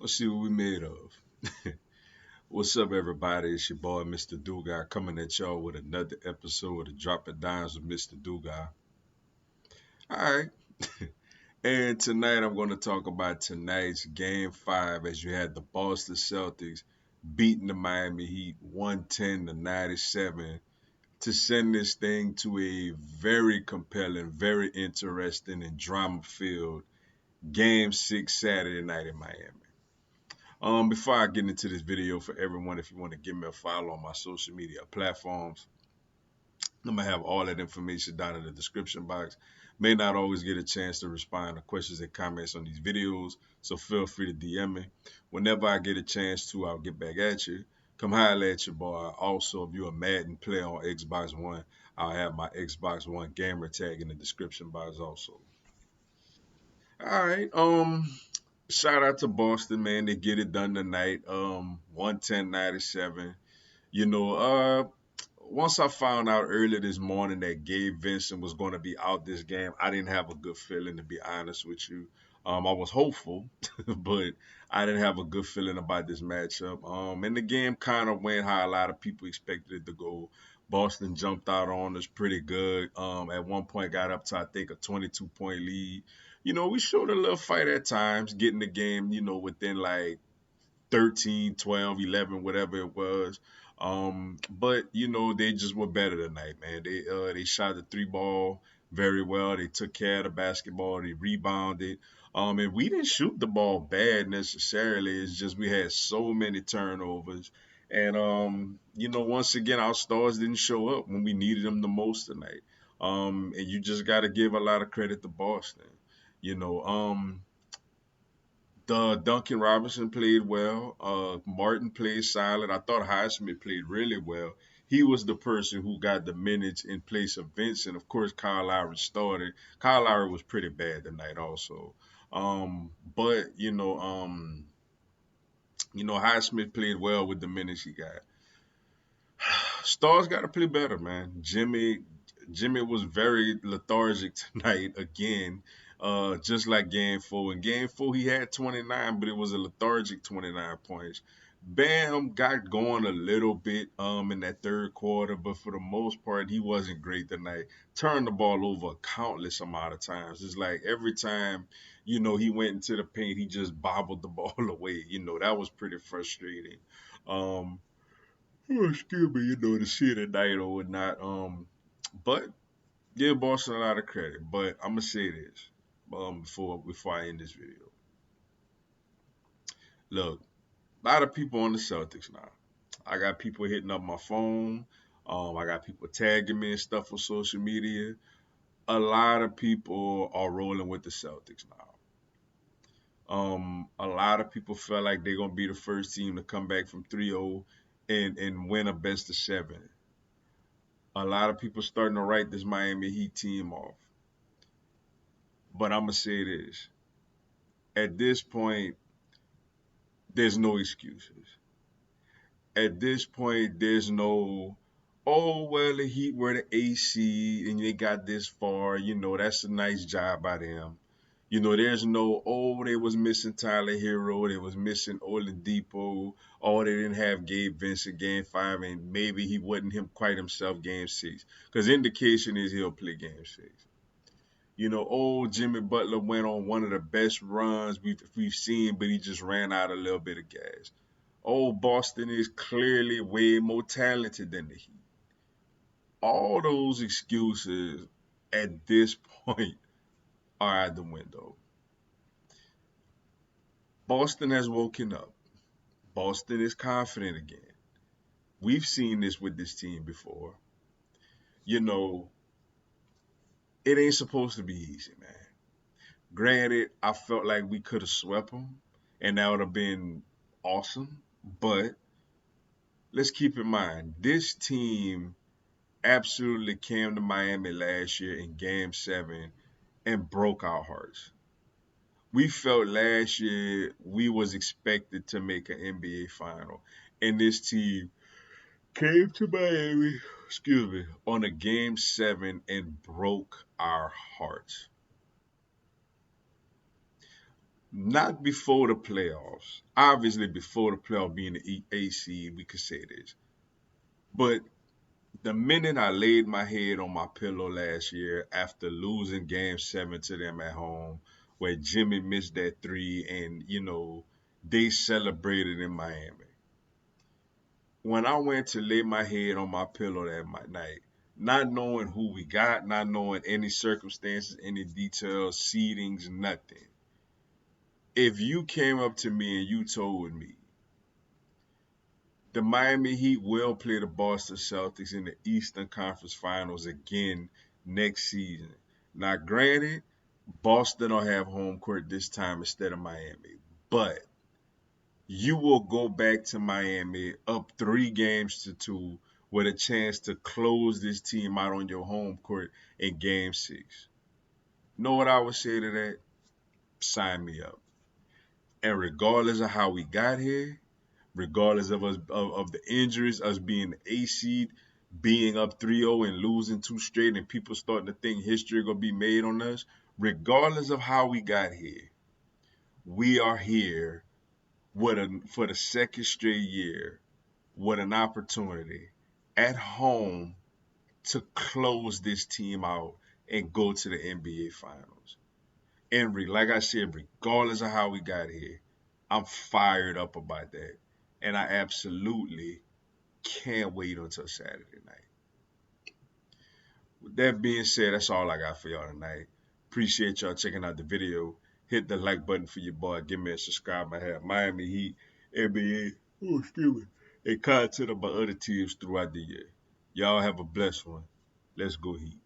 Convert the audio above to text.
Let's see what we made of. What's up, everybody? It's your boy, Mr. Dugai, coming at y'all with another episode of Dropping Dimes with Mr. Dugai. All right. And tonight I'm going to talk about tonight's Game 5 as you had the Boston Celtics beating the Miami Heat 110 to 97 to send this thing to a very compelling, very interesting, and drama filled Game 6 Saturday night in Miami. Before I get into this video, for everyone, if you want to give me a follow on my social media platforms, I'm gonna have all that information down in the description box. May not always get a chance to respond to questions and comments on these videos, so feel free to DM me. Whenever I get a chance to, I'll get back at you. Come holler at your boy. Also, if you're a Madden player on Xbox One, I'll have my Xbox One gamer tag in the description box also. All right. Shout out to Boston, man. They get it done tonight. 110-97. You know, once I found out earlier this morning that Gabe Vincent was going to be out this game, I didn't have a good feeling, to be honest with you. I was hopeful, but I didn't have a good feeling about this matchup. And the game kind of went how a lot of people expected it to go. Boston jumped out on us pretty good. At one point, got up to, I think, a 22-point lead. You know, we showed a little fight at times, getting the game, within like 13, 12, 11, whatever it was. But they just were better tonight, man. They shot the three ball very well. They took care of the basketball. They rebounded. And we didn't shoot the ball bad necessarily. It's just we had so many turnovers. And once again, our stars didn't show up when we needed them the most tonight. And you just got to give a lot of credit to Boston. You know, the Duncan Robinson played well. Martin played solid. I thought Highsmith played really well. He was the person who got the minutes in place of Vincent. Of course, Kyle Lowry started. Kyle Lowry was pretty bad tonight, also. But Highsmith played well with the minutes he got. Stars got to play better, man. Jimmy was very lethargic tonight again, just like Game 4. In Game 4, he had 29, but it was a lethargic 29 points. Bam got going a little bit in that third quarter, but for the most part, he wasn't great tonight. Turned the ball over a countless amount of times. It's like every time, he went into the paint, he just bobbled the ball away. That was pretty frustrating. Um, oh, excuse me, to see it at night or whatnot. But give Boston a lot of credit. But I'm gonna say this before I end this video. Look, a lot of people on the Celtics now. I got people hitting up my phone. I got people tagging me and stuff on social media. A lot of people are rolling with the Celtics now. A lot of people felt like they're gonna be the first team to come back from 3-0 and win a best of seven. A lot of people starting to write this Miami Heat team off. But I'm gonna say this: at this point, there's no excuses. At this point, there's no, oh well, the Heat were the AC and they got this far. That's a nice job by them. There's no, oh, they was missing Tyler Hero, they was missing Oladipo, oh, they didn't have Gabe Vincent Game 5, and maybe he wasn't him quite himself Game 6. Because indication is he'll play Game 6. Old Jimmy Butler went on one of the best runs we've seen, but he just ran out a little bit of gas. Old Boston is clearly way more talented than the Heat. All those excuses at this point are out the window. Boston has woken up. Boston is confident again. We've seen this with this team before. You know, it ain't supposed to be easy, man. Granted, I felt like we could have swept them, and that would have been awesome. But let's keep in mind, this team absolutely came to Miami last year in Game 7 and broke our hearts. We felt last year we was expected to make an NBA final, and this team came to Miami, excuse me, on a Game 7 and broke our hearts. Not before the playoffs. Obviously, before the playoff being the AC, we could say this. But the minute I laid my head on my pillow last year after losing game seven to them at home, where Jimmy missed that three and, they celebrated in Miami. When I went to lay my head on my pillow that night, not knowing who we got, not knowing any circumstances, any details, seedings, nothing. If you came up to me and you told me the Miami Heat will play the Boston Celtics in the Eastern Conference Finals again next season. Now, granted, Boston will have home court this time instead of Miami, but you will go back to Miami up 3 games to 2 with a chance to close this team out on your home court in game six. Know what I would say to that? Sign me up. And regardless of how we got here, regardless of us of the injuries, us being the A seed, being up 3-0 and losing two straight, and people starting to think history gonna be made on us. Regardless of how we got here, we are here for the second straight year with an opportunity at home to close this team out and go to the NBA Finals. And like I said, regardless of how we got here, I'm fired up about that. And I absolutely can't wait until Saturday night. With that being said, that's all I got for y'all tonight. Appreciate y'all checking out the video. Hit the like button for your boy. Give me a subscribe. I have Miami Heat, NBA, and content about other teams throughout the year. Y'all have a blessed one. Let's go Heat.